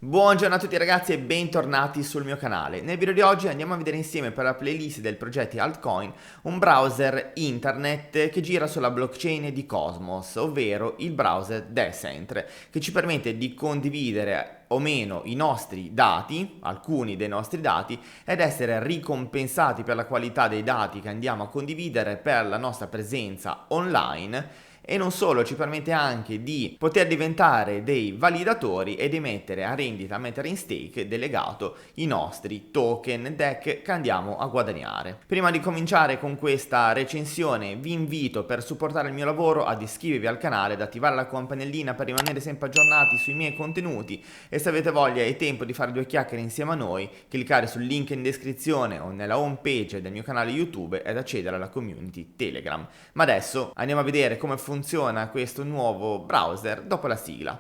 Buongiorno a tutti ragazzi e bentornati sul mio canale. Nel video di oggi andiamo a vedere insieme per la playlist del progetto Altcoin un browser internet che gira sulla blockchain di Cosmos, ovvero il browser Decent, che ci permette di condividere o meno i nostri dati, alcuni dei nostri dati, ed essere ricompensati per la qualità dei dati che andiamo a condividere per la nostra presenza online. E non solo, ci permette anche di poter diventare dei validatori e di mettere a rendita, a mettere in stake delegato i nostri token DEC che andiamo a guadagnare. Prima di cominciare con questa recensione vi invito, per supportare il mio lavoro, ad iscrivervi al canale, ad attivare la campanellina per rimanere sempre aggiornati sui miei contenuti, e se avete voglia e tempo di fare due chiacchiere insieme a noi, cliccare sul link in descrizione o nella home page del mio canale YouTube ed accedere alla community Telegram. Ma adesso andiamo a vedere come funziona questo nuovo browser dopo la sigla.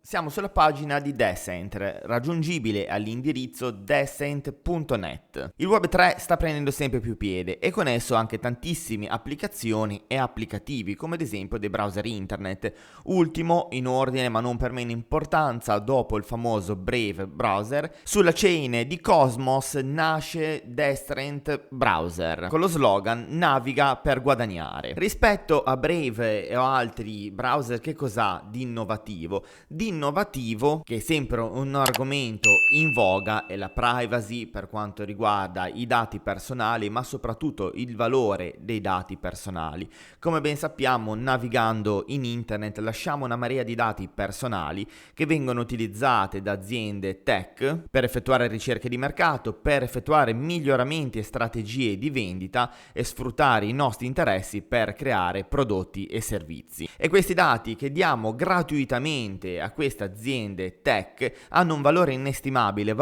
Siamo sulla pagina di Decent, raggiungibile all'indirizzo decent.net. Il Web 3 sta prendendo sempre più piede e con esso anche tantissime applicazioni e applicativi, come ad esempio dei browser internet. Ultimo in ordine, ma non per meno importanza, dopo il famoso Brave browser, sulla chain di Cosmos nasce Decent Browser, con lo slogan "Naviga per guadagnare". Rispetto a Brave o altri browser, che cos'ha di innovativo? Che è sempre un argomento in voga, è la privacy per quanto riguarda i dati personali, ma soprattutto il valore dei dati personali. Come ben sappiamo, navigando in internet lasciamo una marea di dati personali che vengono utilizzate da aziende tech per effettuare ricerche di mercato, per effettuare miglioramenti e strategie di vendita e sfruttare i nostri interessi per creare prodotti e servizi. E questi dati che diamo gratuitamente a queste aziende tech hanno un valore inestimabile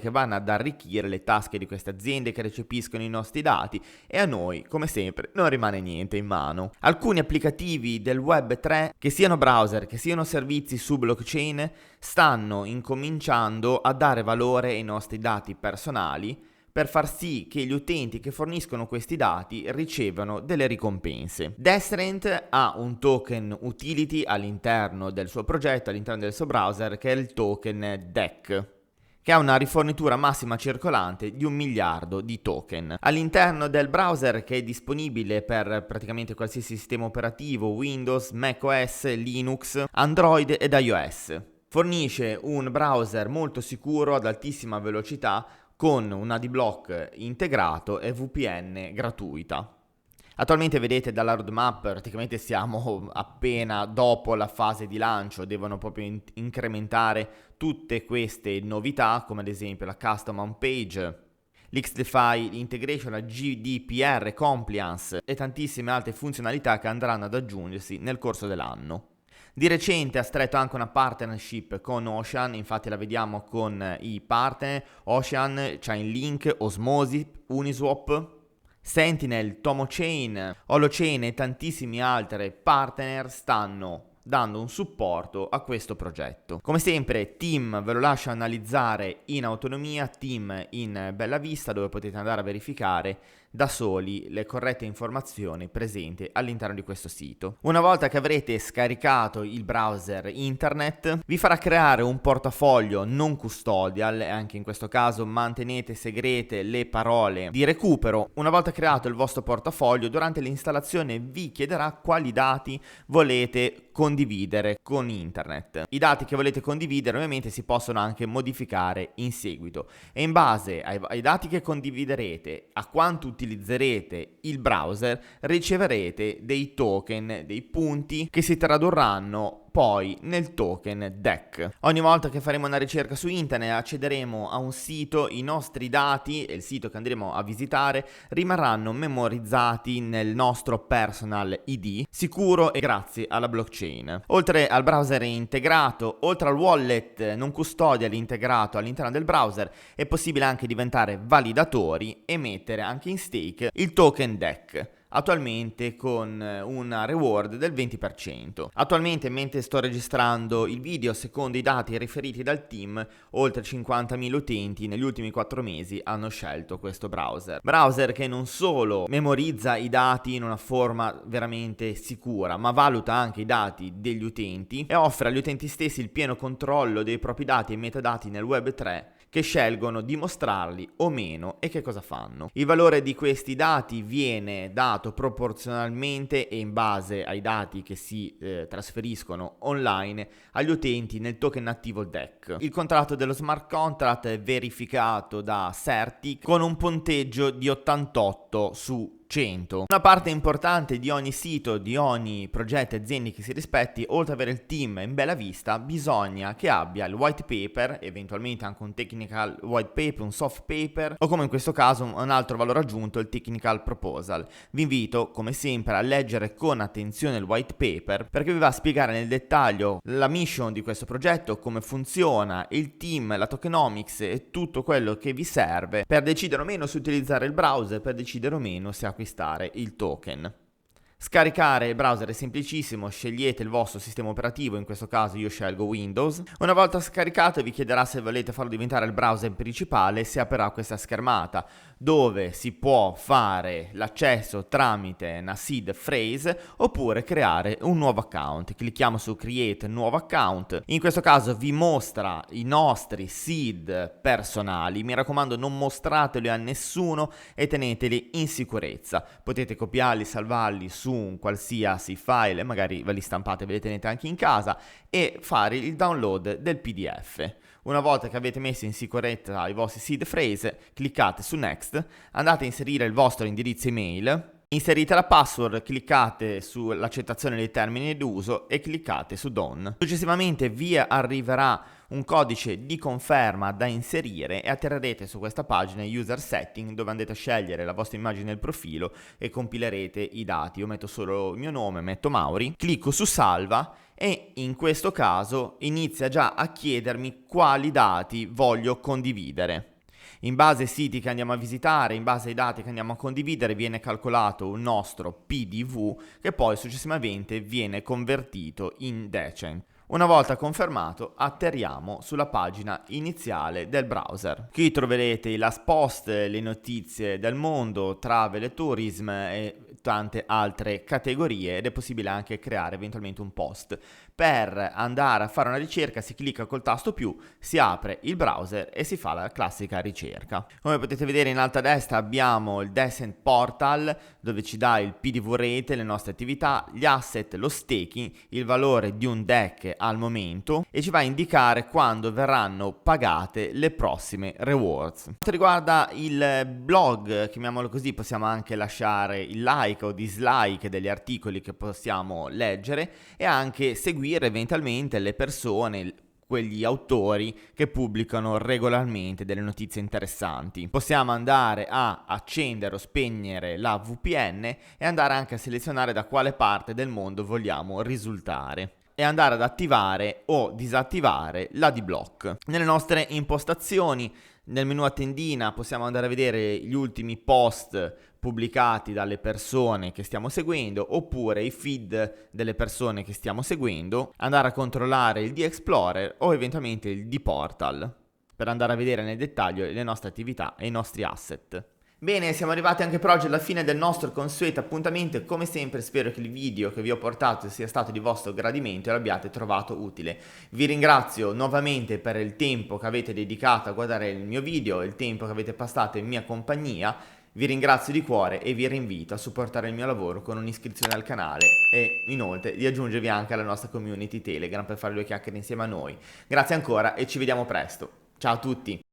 che vanno ad arricchire le tasche di queste aziende che recepiscono i nostri dati, e a noi, come sempre, non rimane niente in mano. Alcuni applicativi del Web 3, che siano browser, che siano servizi su blockchain, stanno incominciando a dare valore ai nostri dati personali, per far sì che gli utenti che forniscono questi dati ricevano delle ricompense. Decent ha un token utility all'interno del suo progetto, all'interno del suo browser, che è il token DEC, che ha una rifornitura massima circolante di 1 miliardo di token. All'interno del browser, che è disponibile per praticamente qualsiasi sistema operativo, Windows, macOS, Linux, Android ed iOS. Fornisce un browser molto sicuro ad altissima velocità, con un AD-Block integrato e VPN gratuita. Attualmente vedete dalla roadmap, praticamente siamo appena dopo la fase di lancio, devono proprio incrementare tutte queste novità, come ad esempio la custom home page, l'XDeFi integration, la GDPR compliance e tantissime altre funzionalità che andranno ad aggiungersi nel corso dell'anno. Di recente ha stretto anche una partnership con Ocean, infatti la vediamo con i partner. Ocean, Chainlink, Osmosis, Uniswap, Sentinel, TomoChain, Holochain e tantissimi altri partner stanno dando un supporto a questo progetto. Come sempre, Team ve lo lascio analizzare in autonomia, Team in bella vista, dove potete andare a verificare da soli le corrette informazioni presenti all'interno di questo sito. Una volta che avrete scaricato il browser internet, vi farà creare un portafoglio non custodial, e anche in questo caso mantenete segrete le parole di recupero. Una volta creato il vostro portafoglio, durante l'installazione vi chiederà quali dati volete condividere con internet. I dati che volete condividere ovviamente si possono anche modificare in seguito, e in base ai dati che condividerete, a quanto utilizzerete il browser, riceverete dei token, dei punti che si tradurranno poi nel token DEC. Ogni volta che faremo una ricerca su internet, accederemo a un sito, i nostri dati e il sito che andremo a visitare rimarranno memorizzati nel nostro personal ID, sicuro e grazie alla blockchain. Oltre al browser integrato, oltre al wallet non custodial integrato all'interno del browser, è possibile anche diventare validatori e mettere anche in stake il token DEC. attualmente con una reward del 20%. Attualmente, mentre sto registrando il video, secondo i dati riferiti dal team, oltre 50.000 utenti negli ultimi 4 mesi hanno scelto questo browser. Browser che non solo memorizza i dati in una forma veramente sicura, ma valuta anche i dati degli utenti e offre agli utenti stessi il pieno controllo dei propri dati e metadati nel Web 3, che scelgono di mostrarli o meno e che cosa fanno. Il valore di questi dati viene dato proporzionalmente e in base ai dati che si trasferiscono online agli utenti nel token attivo DEC. Il contratto dello smart contract è verificato da Certic con un punteggio di 88 su 100. Una parte importante di ogni sito, di ogni progetto e azienda che si rispetti, oltre ad avere il team in bella vista, bisogna che abbia il white paper, eventualmente anche un technical white paper, un soft paper o come in questo caso un altro valore aggiunto, il technical proposal. Vi invito come sempre a leggere con attenzione il white paper perché vi va a spiegare nel dettaglio la mission di questo progetto, come funziona il team, la tokenomics e tutto quello che vi serve per decidere o meno se utilizzare il browser, per decidere o meno se acquistare il token. Scaricare il browser è semplicissimo, scegliete il vostro sistema operativo, in questo caso io scelgo Windows. Una volta scaricato vi chiederà se volete farlo diventare il browser principale e si aprirà questa schermata dove si può fare l'accesso tramite una seed phrase oppure creare un nuovo account. Clicchiamo su Create nuovo account. In questo caso vi mostra i nostri seed personali. Mi raccomando, non mostrateli a nessuno e teneteli in sicurezza. Potete copiarli, salvarli su un qualsiasi file e magari ve li stampate e ve li tenete anche in casa e fare il download del PDF. Una volta che avete messo in sicurezza i vostri seed phrase, cliccate su Next, andate a inserire il vostro indirizzo email, inserite la password, cliccate sull'accettazione dei termini d'uso e cliccate su Done. Successivamente vi arriverà un codice di conferma da inserire e atterrerete su questa pagina User Setting dove andate a scegliere la vostra immagine del profilo e compilerete i dati. Io metto solo il mio nome, metto Mauri, clicco su Salva e in questo caso inizia già a chiedermi quali dati voglio condividere. In base ai siti che andiamo a visitare, in base ai dati che andiamo a condividere, viene calcolato un nostro PDV che poi successivamente viene convertito in Decent. Una volta confermato, atterriamo sulla pagina iniziale del browser. Qui troverete i last post, le notizie del mondo, travel e tourism e tante altre categorie ed è possibile anche creare eventualmente un post. Per andare a fare una ricerca si clicca col tasto più, si apre il browser e si fa la classica ricerca. Come potete vedere in alto a destra abbiamo il Decent Portal dove ci dà il PDV rate, le nostre attività, gli asset, lo staking, il valore di un deck al momento e ci va a indicare quando verranno pagate le prossime rewards. Per quanto riguarda il blog, chiamiamolo così, possiamo anche lasciare il like o dislike degli articoli che possiamo leggere e anche seguire eventualmente le persone, quegli autori che pubblicano regolarmente delle notizie interessanti. Possiamo andare a accendere o spegnere la VPN e andare anche a selezionare da quale parte del mondo vogliamo risultare e andare ad attivare o disattivare l'adblock. Nelle nostre impostazioni, nel menu a tendina, possiamo andare a vedere gli ultimi post pubblicati dalle persone che stiamo seguendo oppure i feed delle persone che stiamo seguendo, andare a controllare il D-Explorer o eventualmente il D-Portal per andare a vedere nel dettaglio le nostre attività e i nostri asset. Bene, siamo arrivati anche per oggi alla fine del nostro consueto appuntamento. Come sempre spero che il video che vi ho portato sia stato di vostro gradimento e l'abbiate trovato utile. Vi ringrazio nuovamente per il tempo che avete dedicato a guardare il mio video, il tempo che avete passato in mia compagnia. Vi ringrazio di cuore e vi rinvito a supportare il mio lavoro con un'iscrizione al canale e inoltre di aggiungervi anche alla nostra community Telegram per fare due chiacchiere insieme a noi. Grazie ancora e ci vediamo presto. Ciao a tutti!